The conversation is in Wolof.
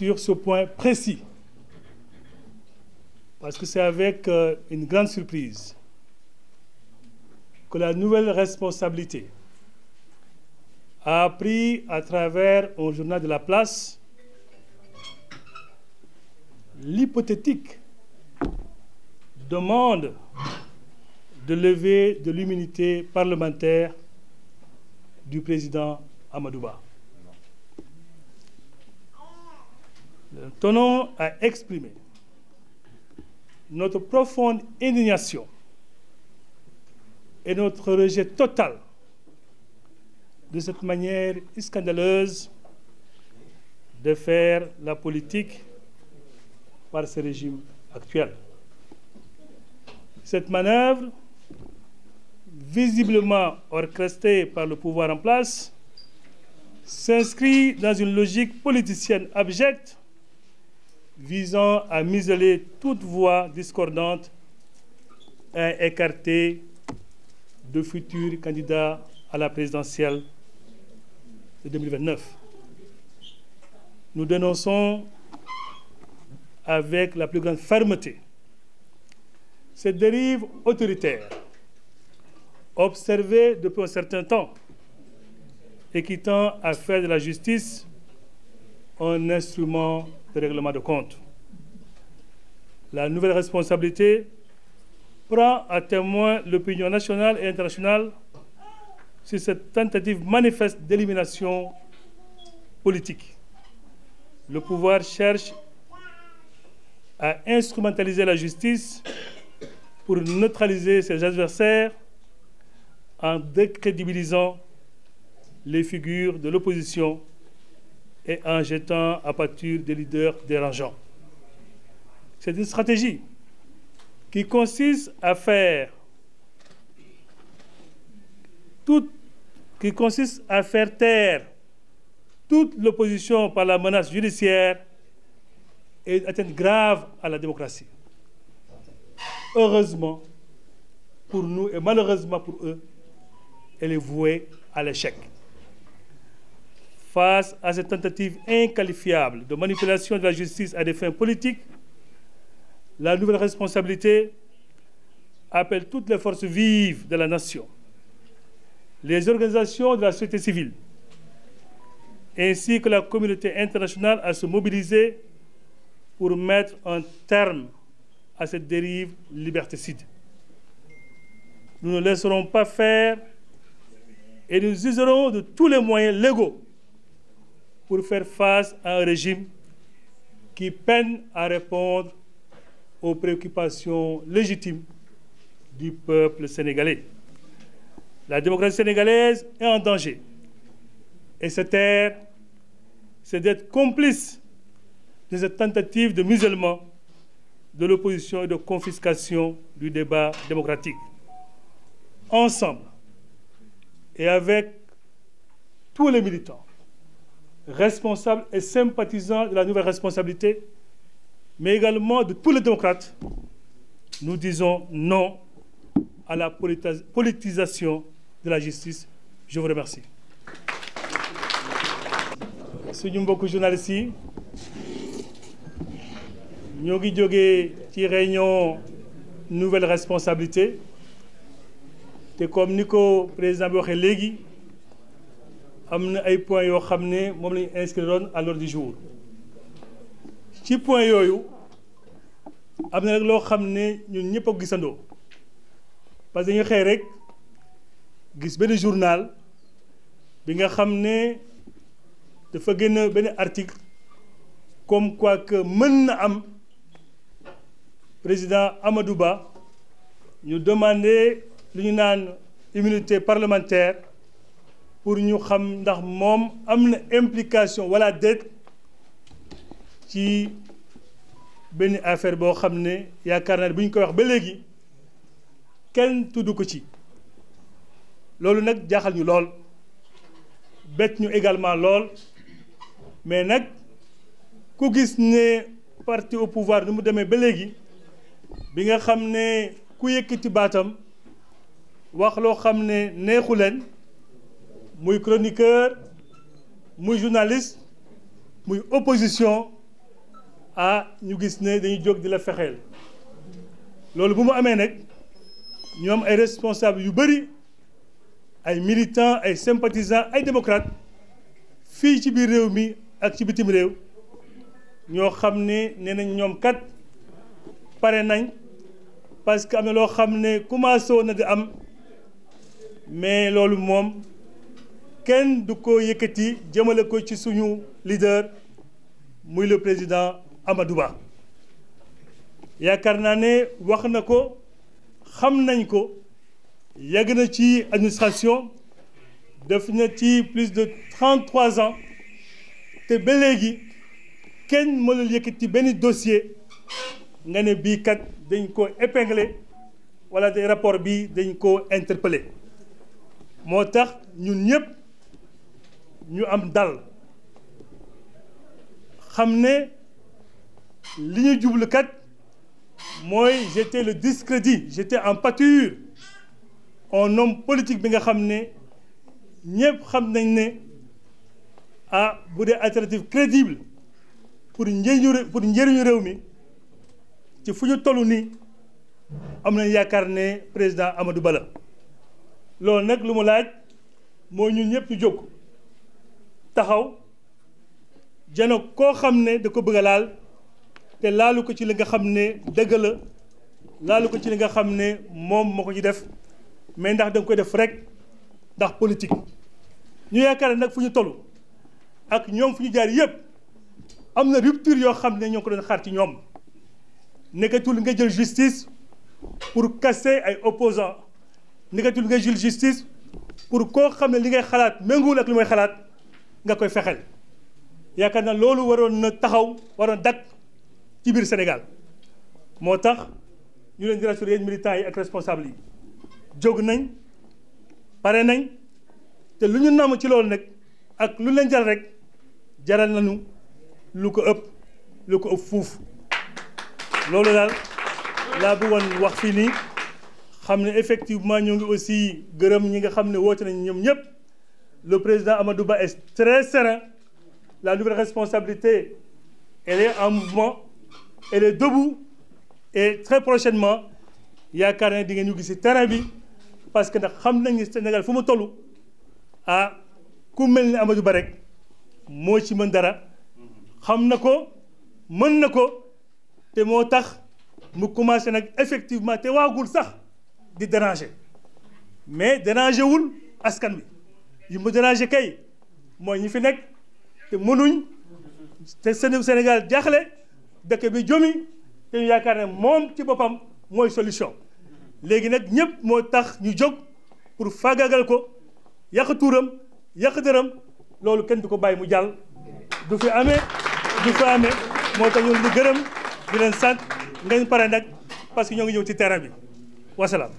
sur ce point précis, parce que c'est avec une grande surprise que la nouvelle responsabilité a appris à travers un journal de la place l'hypothétique demande de levée de l'immunité parlementaire du président Amadou Ba. Nous tenons à exprimer notre profonde indignation et notre rejet total de cette manière scandaleuse de faire la politique par ce régime actuel. Cette manœuvre, visiblement orchestrée par le pouvoir en place, s'inscrit dans une logique politicienne abjecte visant à museler toute voix discordante et à écarter de futurs candidats à la présidentielle de 2029. Nous dénonçons avec la plus grande fermeté cette dérive autoritaire observée depuis un certain temps et qui tend à faire de la justice un instrument de règlement de compte. La nouvelle responsabilité prend à témoin l'opinion nationale et internationale sur cette tentative manifeste d'élimination politique. Le pouvoir cherche à instrumentaliser la justice pour neutraliser ses adversaires en décrédibilisant les figures de l'opposition et en jetant à pâture des leaders dérangeants. C'est une stratégie qui consiste à faire taire toute l'opposition par la menace judiciaire et une atteinte grave à la démocratie. Heureusement pour nous et malheureusement pour eux, elle est vouée à l'échec. Face à cette tentative inqualifiable de manipulation de la justice à des fins politiques, la nouvelle responsabilité appelle toutes les forces vives de la nation, les organisations de la société civile, ainsi que la communauté internationale à se mobiliser pour mettre un terme à cette dérive liberticide. Nous ne laisserons pas faire et nous userons de tous les moyens légaux pour faire face à un régime qui peine à répondre aux préoccupations légitimes du peuple sénégalais. La démocratie sénégalaise est en danger. Et se taire, c'est d'être complice de cette tentative de musellement de l'opposition et de confiscation du débat démocratique. Ensemble, et avec tous les militants, responsables et sympathisants de la nouvelle responsabilité, mais également de tous les démocrates, nous disons non à la politisation de la justice. Je vous remercie. Suñu mbokku journalistes yi ñoo ngi jógee ci réunion nouvelle responsabilité te comme ni ko président bi waxee léegi am na ay points yoo xam ne moom la ñu inscriroon à l'ordre du jour ci point yooyu am na nag loo xam ne ñun ñëpp a ko gisandoo parce que dañuy xëy rek gis benn journal bi nga xam ne dafa génn benn article comme quoi que mën na am président Amadou Ba ñu demander lu ñu naan immunité parlementaire pour ñu xam ndax moom am na implication wala déet ci benn affaire boo xam ne yaakaar naa ne bu ñu koy wax ba léegi kenn tudd ko ci loolu nag jaaxal ñu lool bett ñu également lool mais nag ku gis ne parti au pouvoir nu mu demee ba léegi bi nga xam ne ku yëkkati baatam wax loo xam ne neexu leen muy chroniqueur muy journaliste muy opposition ñu gis ne dañuy jóg di la fexeel loolu bu mu amee nag ñoom ay responsables yu bëri ay militants ay sympathisants ay démocrates fii ci biir réew mi ak ci bitim réew ñoo xam ne nee nañ ñoom kat pare nañ parce que am na loo xam ne commencé woon na di am mais loolu moom kenn du ko yëkkati jëmale ko ci suñu leader muy le président Amadou Ba yaakaar naa ne wax na ko xam nañ ko yàgg na ci administration def na ci plus de 33 ans te ba léegi kenn mënul yëkkati benn dossier nga ne bii kat dañ ko épinglé wala de rapport bi dañ ko interpellé moo tax ñun ñëpp ñu am dal xam ne li ñu jublu kat mooy jeter le discrédit jeter en pâture un homme politique bi nga xam ne ñëpp xam nañ ne bu dee alternative crédible pour njëriñu réew mi ci fu ñu toll nii am nañ yaakaar ne président Amadou Ba la loolu nag lu mu laaj mooy ñun ñëpp ñu jóg taxaw jano koo xam ne da ko bëgg a laal te laalu ko ci li nga xam ne dëgg la laalu ko ci li nga xam ne moom moo ko ci def mais ndax da nga koy def rek ndax politique ñu yaakaar nag fu ñu toll ak ñoom fu ñu jaar yëpp am na rupture yoo xam ne ñoo ko doon xaar ci ñoom nekkatul nga jël justice pour casser ay opposants nekkatul nga jël justice pour koo xam ne li ngay xalaat méngoowul ak li may xalaat nga koy fexel yaakaar naa loolu waroon na taxaw waroon dakk ci biir Sénégal moo tax ñu leen di rassurer yéen militants yi ak responsables yi jóg nañ pare nañ te lu ñu namm ci loolu nag ak lu leen jaral rek jaral nañu lu ko ëpp fuuf loolu daal laa bëggoon wax fii nii xam ne effectivement ñoo ngi aussi gërëm ñi nga xam ne woote nañ ñoom ñëpp le président Amadou Ba est très serein la nouvelle responsabilité elle est en mouvement elle est debout et très prochainement yaakaar ne di ngeen ñu gis ci terrain bi parce que ndax xam nañ ne Sénégal fu mu toll ku mel ni Amadou Ba rek moo ci mën dara xam na ko mën na ko te moo tax mu commencé nag effectivement te waagul sax di déranger mais déranger wul askan bi yi mu déranger kay mooy ñi fi nekk te mënuñ te Sénégal jaaxle dëkk bi jomi te ñu yaakaar ne moom ci boppam mooy solution léegi nag ñëpp moo tax ñu jóg pour faagaagal ko yàq tuuram yàq dërëm loolu kenn du ko bàyyi mu jàll du fi amee moo tax ñu di gërëm di leen sant ngeen pare nag parce que ñoo ngi ñëw ci terrain bi wasalaam.